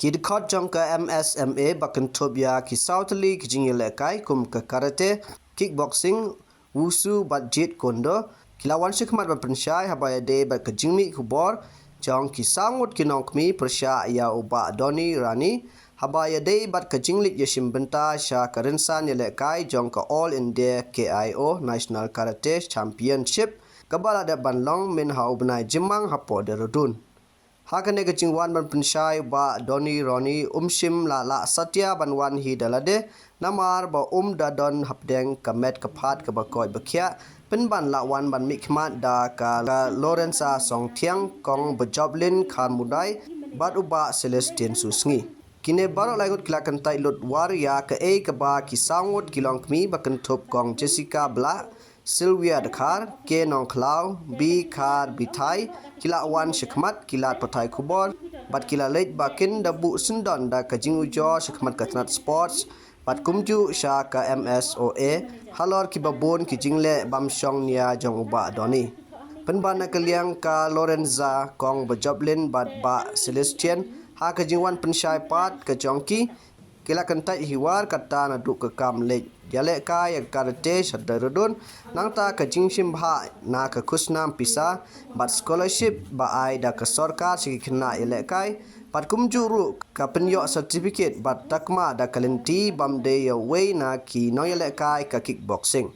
Dkhot jongka MSMA bakan tobia ki Southly ki jinglekai kum ke karate, kickboxing, wusu budget kondo, kilawan shikmat ban Pynshai habaya de bat ke jingmi kubor, jong ki sangut Kynnoh kmi Pyrshah ya uba Donny Ranee, habaya de bat ke jinglit yashim benta sha karinsan yelekai jong ke All India KIO National Karate Championship, kabala de ban long min hau benai jimang hapo de rodun. Hakane ke jingwan ban Pynshai ba Donny Ranee shim la satya banwan hi dalade namar ba dadon hapdeng kamet kapat ke bakoi bakia penban lawan ban mikmat da ka Lorenza song tiang kong bejoblin khan mudai bat uba Celestine susngi kine barok lagut kilakan tai lut waria ke ke ba ki sangut kilong kmi bakan top kong Jessica Bla Sylvia Dkhot, Kynnoh Klau, B Khar Bitai, kila wan shikmat, kilat patai kubor, bat kila late bakin dabu sendon da kajing ujo shikmat katnat sports, bat kumju sha ka MSOA, halor ki babon ki jingle bamshong nia jong uba Donny. Penbana keliang ka Lorenza kong bejoblin bat ba Celestian, ha kajingwan Pynshai pat ke jongki, kila kentai hiwar kata naduk ke kam lej dialek ka yang karate sadarudun nangta ke jingshim bha na ke kusnam pisa bat scholarship ba ai da ke sarkar sigi kena yelek kai pat kumjuru ka penyok certificate bat takma da kalenti bamde ya way na ki no yelek kai ka kickboxing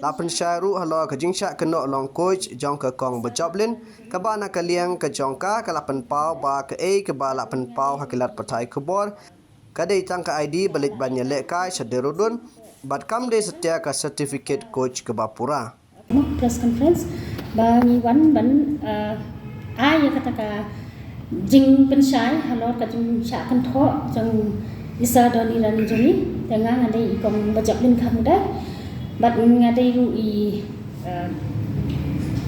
la Pynshai ru halo ke Jingshah Kynnoh long coach jong ke kong bejoblin ka ba na kaliang ke jongka ka lapan pau ba ke ba lapan pau hakilat patai kubor kadai tangka ID balik banyak lekai sadarudun bat kam de setia ka certificate coach ke bapura press conference bangi wan ban ai kata ka jing Pynshai halor ka Jingshah Kynnoh jang isa Donny Ranee joni dengan ada ikong bajablin kamuda bat ngade ru I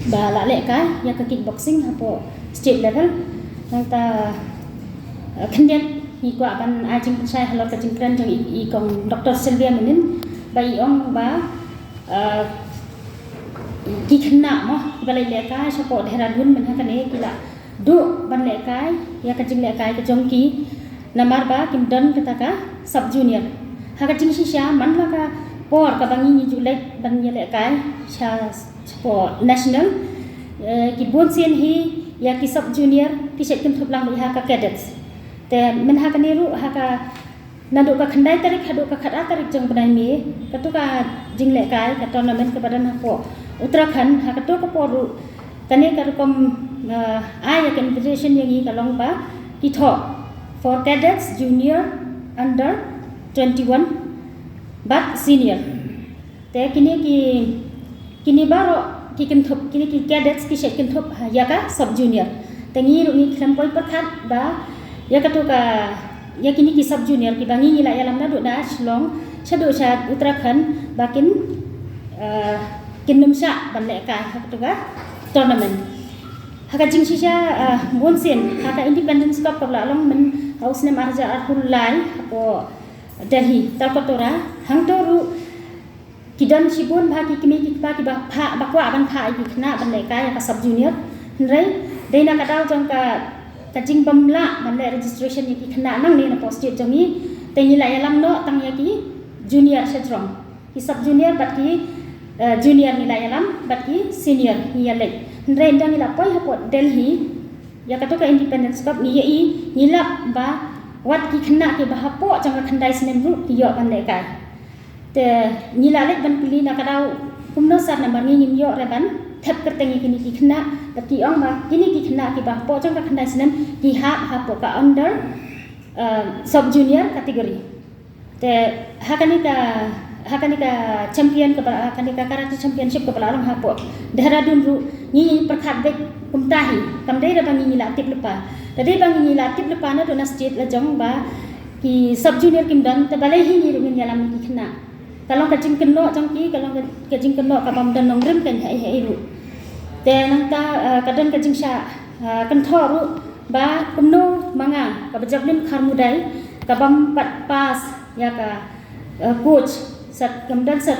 ba la lekai ya ka kickboxing hapo state level nangta kendian hi kwa ban a jing Pynshai halor ka jing kran jang ikong Dr. Sylvia menin bai ong ba ki khna mo balai lekai support Dehradun men hakane kila du ban lekai ya ka jing lekai ka jongki namar ba kim don kata ka sub junior ha ka jing shisha man la ka por ka bangi ni julai ban ye lekai cha support national ki bon sien hi ya ki sub junior ki set kim thuplang ha ka cadets te men hakane ru ha ka nadu ka khandai tarik hadu ka khada tarik jong banai mi katu ka jing lekai ka tournament ka badan hapo Uttarakhand ha katu ka poru tane ka kom aya confederation yang ka long ba ki tho for cadets junior under 21 but senior te kini baro ki kin thop kini ki cadets ki set kin thop ya ka sub junior tengi ru ni khlam poi pakhat ba ya katu ka ya kini ki sub junior ki bangi ni la ya lam na do na shlong chadu cha Uttarakhand bakin Msma ban le ka tu ga tournament haka Jingshah bonsen haka independence cup kabla long men haus ne marja arhul lai apo Delhi talkotora hangtoru kidan sibon bha ki kimi ki pa ki ba pha ba kwa ban pha ki khna ban le ka ya ka sub junior rei deina ka daw jong ka jing bamla ban le registration ki khna nang ne na posted jongi te ni la ya lam no tang ya ki junior sejrong ki sub junior bat ki junior ni la ya lam bat ki senior ni ya le rei ndang ni la poi ha pot Delhi ya ka to ka independence cup ni ye ni la ba wat ki khna ki ba ha po jong ka khandai sinem ru ki yo ban le ka te ni la le ban pili na ka daw kumno sat na ban ni nim yo re ban thep ka tengi kini ki khna ta ki ong ba kini ki khna ki ba po jong ka khandai sinem ki ha po ka under sub junior category te hakani ka champion ka hakani ka karate championship ka balarong ha po Dehradun ru ni prakhat be kumtahi kamdei ra bangi ni la tip lepa tadi bangi ni la tip lepa na do na state la jong ba ki sub junior kim dan te balai hi ni ru ni yalam ki khna kalong ka jing Kynnoh jong ki kalong ka jing Kynnoh ka bam dan nong rim kan hai ru te nang ta kadang ka Jingshah Kynnoh ru ba kumno manga ka bajablin kharmudai ka bam pat pas ya ka coach sat kamdan sat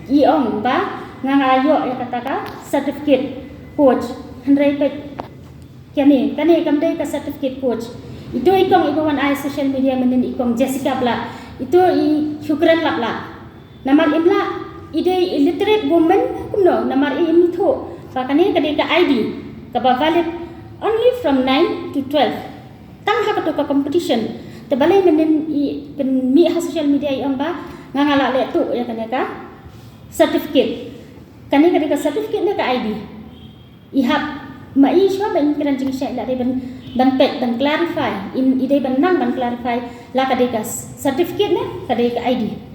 iong ba ngangayo ya kata ka certificate coach handrai pe kani kamdai ka certificate coach Itu ikong wan ai social media menen ikong Jessica bla. Itu syukran lapla. Namar imla ide illiterate woman kumno namar im tho. Pakane kade ka ID ka valid only from 9 to 12. Tang ha ka competition. Tebalai menen pen mi ha social media iong ba ngangala le tu ya kane ka certificate. Kane kade ka certificate ne ka ID. Ihap mai shwa ban kiran Jingshah la de ban pet ban clarify in ide ban nang ban clarify la kade ka certificate ne kade ka ID